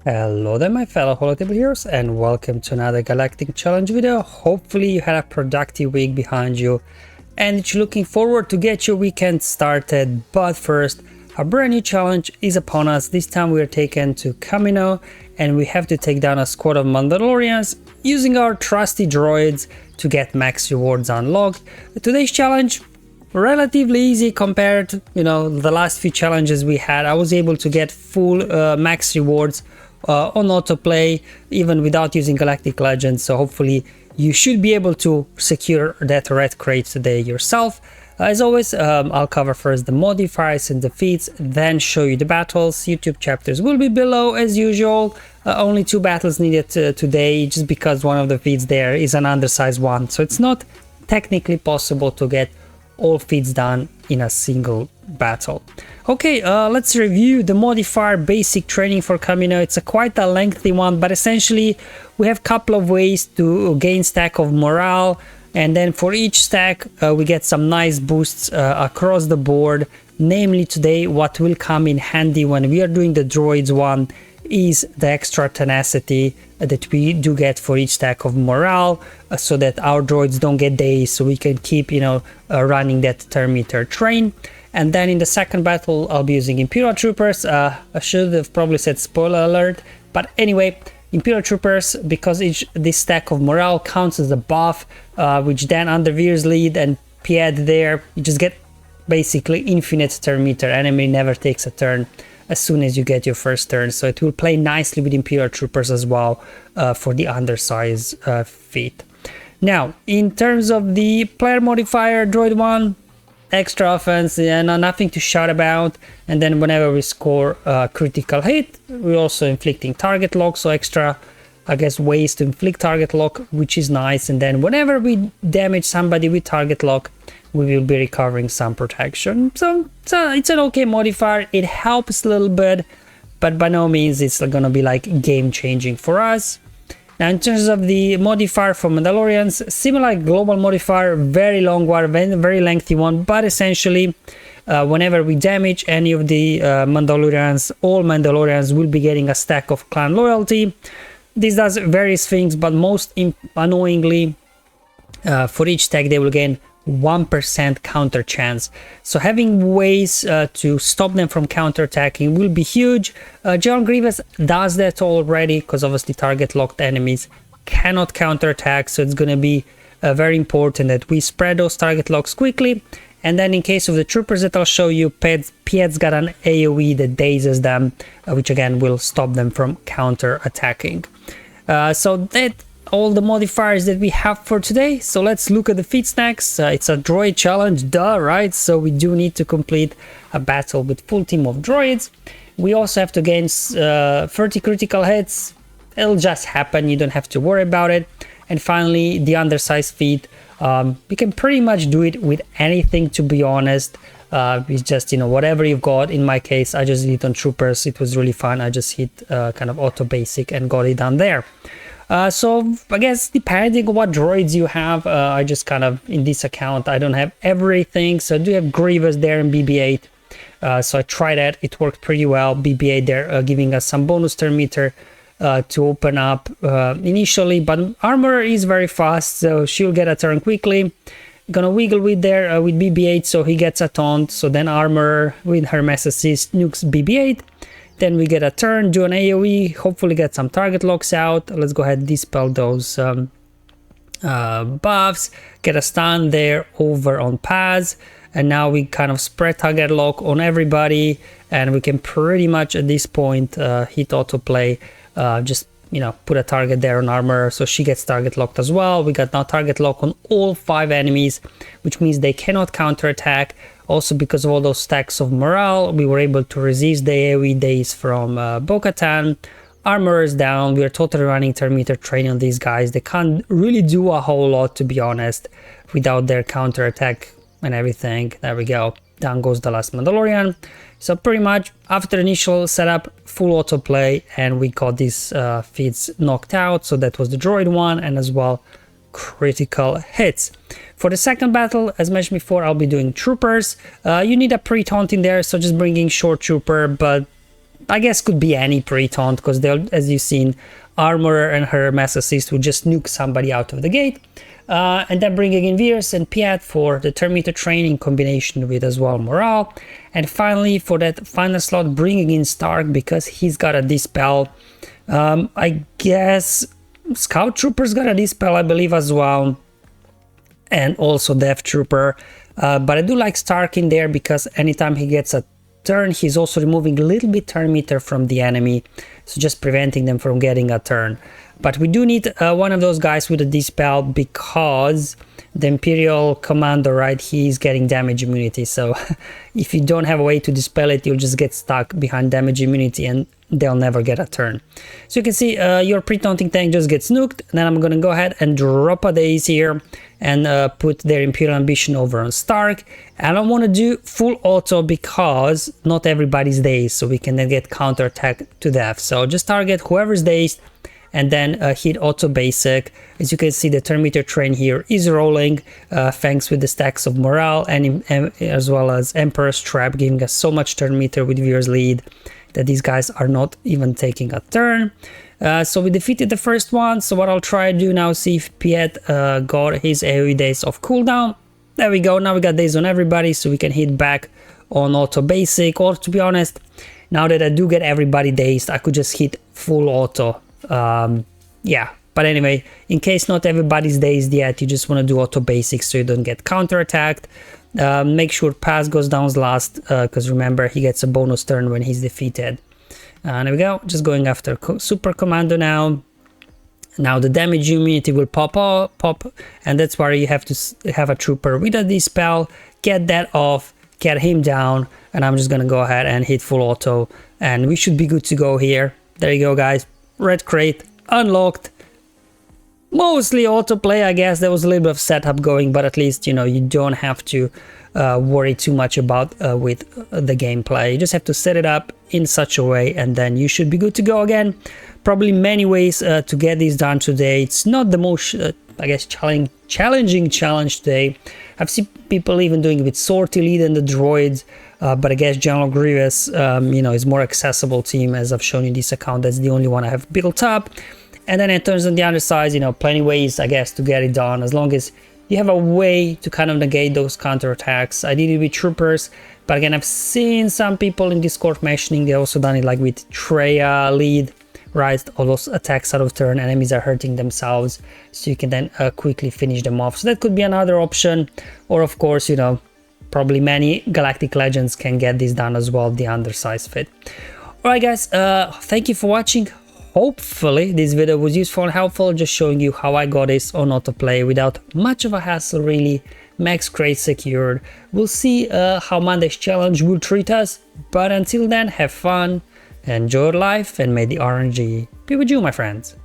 Hello there my fellow Holotable heroes, and welcome to another Galactic challenge video. Hopefully you had a productive week behind you and you're looking forward to get your weekend started. But first, a brand new challenge is upon us. This time we are taken to Kamino and we have to take down a squad of Mandalorians using our trusty droids to get max rewards unlocked. Today's challenge, relatively easy compared to the last few challenges we had. I was able to get full max rewards on autoplay even without using Galactic Legends, so hopefully you should be able to secure that red crate today yourself. As always, I'll cover first the modifiers and defeats, then show you the battles. YouTube chapters will be below as usual. Only 2 battles needed today, just because one of the feats there is an undersized one, so it's not technically possible to get all feats done in a single battle. Okay, let's review the modifier basic training for Kamino. It's quite a lengthy one, but essentially we have a couple of ways to gain stack of morale, and then for each stack we get some nice boosts across the board. Namely, today what will come in handy when we are doing the droids one is the extra tenacity that we do get for each stack of morale, so that our droids don't get dazed, so we can keep running that turn meter train. And then in the second battle I'll be using Imperial Troopers. I should have probably said spoiler alert, but anyway, Imperial Troopers, because this stack of morale counts as a buff, which then under Veers lead and Pied there, you just get basically infinite turn meter. Enemy never takes a turn as soon as you get your first turn, so it will play nicely with Imperial Troopers as well for the undersize feat. Now, in terms of the player modifier, droid 1, extra offense and nothing to shout about, and then whenever we score a critical hit, we're also inflicting target lock, so extra, I guess, ways to inflict target lock, which is nice. And then whenever we damage somebody with target lock, we will be recovering some protection. So it's an okay modifier. It helps a little bit, but by no means it's gonna be like game changing for us. Now, in terms of the modifier for Mandalorians, similar global modifier, very long one, very lengthy one, but essentially whenever we damage any of the Mandalorians, all Mandalorians will be getting a stack of clan loyalty. This does various things, but most annoyingly, for each stack they will gain 1% counter chance, so having ways to stop them from counterattacking will be huge. General Grievous does that already, because obviously target locked enemies cannot counterattack, so it's going to be very important that we spread those target locks quickly. And then in case of the troopers that I'll show you, Pied's got an AoE that dazes them, which again will stop them from counterattacking. So that all the modifiers that we have for today. So let's look at the feat stacks. It's a droid challenge, duh, right? So we do need to complete a battle with full team of droids. We also have to gain 30 critical hits. It'll just happen, you don't have to worry about it. And finally, the undersized feat. You can pretty much do it with anything, to be honest. It's just whatever you've got. In my case, I just did it on troopers. It was really fun. I just hit kind of auto basic and got it done there. So I guess depending on what droids you have, I just kind of, in this account, I don't have everything. So I do have Grievous there and BB-8. So I tried that, it worked pretty well. BB-8 there giving us some bonus turn meter to open up initially, but armor is very fast, so she'll get a turn quickly. Gonna wiggle with there with BB-8, so he gets a taunt, so then armor with her mass assist nukes BB-8. Then we get a turn, do an AoE, hopefully get some target locks out. Let's go ahead and dispel those buffs, get a stun there over on Paz, and now we kind of spread target lock on everybody, and we can pretty much at this point hit autoplay, just put a target there on armor, so she gets target locked as well. We got now target lock on all 5 enemies, which means they cannot counterattack. Also, because of all those stacks of morale, we were able to resist the AoE daze from Bo-Katan. Armor is down. We are totally running turn meter training on these guys. They can't really do a whole lot, to be honest, without their counterattack and everything. There we go. Down goes the last Mandalorian. So pretty much after initial setup, full autoplay, and we got these feats knocked out. So that was the droid one, and as well critical hits. For the second battle, as mentioned before, I'll be doing troopers. You need a pre-taunt in there, so just bringing short trooper, but I guess could be any pre-taunt, because they'll, as you've seen, Armorer and her Mass Assist will just nuke somebody out of the gate. And then bringing in Veers and Piet for the Terminator training combination with as well Morale. And finally, for that final slot, bringing in Stark because he's got a Dispel. I guess Scout Trooper's got a Dispel, I believe, as well. And also Death Trooper. But I do like Stark in there because anytime he gets a turn, he's also removing a little bit turn meter from the enemy, so just preventing them from getting a turn. But we do need one of those guys with a Dispel because the Imperial Commander, right, he's getting damage immunity. So if you don't have a way to dispel it, you'll just get stuck behind damage immunity and they'll never get a turn. So you can see your pre-taunting tank just gets nuked. And then I'm gonna go ahead and drop a daze here and put their Imperial Ambition over on Stark. And I want to do full auto because not everybody's dazed, so we can then get counter attack to death. So just target whoever's dazed and then hit auto basic. As you can see, the turn meter train here is rolling thanks with the stacks of morale and as well as Emperor's Trap, giving us so much turn meter with Veers lead that these guys are not even taking a turn. So we defeated the first one. So what I'll try to do now, see if Piet got his AoE days of cooldown. There we go. Now we got days on everybody, so we can hit back on auto basic. Or to be honest, now that I do get everybody dazed, I could just hit full auto. Yeah, but anyway, in case not everybody's dazed yet, you just want to do auto basics so you don't get counter-attacked. Make sure Pass goes down last, because remember, he gets a bonus turn when he's defeated. There we go, just going after Super Commando now. Now the damage immunity will pop, and that's why you have to have a Trooper with a Dispel, get that off, get him down, and I'm just gonna go ahead and hit full auto, and we should be good to go here. There you go, guys. Red crate unlocked. Mostly autoplay, I guess. There was a little bit of setup going, but at least, you know, you don't have to worry too much about with the gameplay. You just have to set it up in such a way, and then you should be good to go again. Probably many ways to get this done today. It's not the most, I guess, challenging challenge today. I've seen people even doing it with Sortie Lead and the Droids, but I guess General Grievous, you know, is more accessible team, as I've shown you this account. That's the only one I have built up. And then in terms of the Undersize, you know, plenty ways, I guess, to get it done, as long as you have a way to kind of negate those counterattacks. I did it with Troopers, but again, I've seen some people in Discord mentioning they also done it like with Treya Lead, right? All those attacks out of turn, enemies are hurting themselves, so you can then quickly finish them off. So that could be another option, or of course, you know, probably many Galactic Legends can get this done as well, the Undersize fit. Alright guys, thank you for watching. Hopefully this video was useful and helpful, just showing you how I got this on autoplay without much of a hassle really. Max crate secured. We'll see how Monday's challenge will treat us, but until then, have fun, enjoy life, and may the RNG be with you, my friends.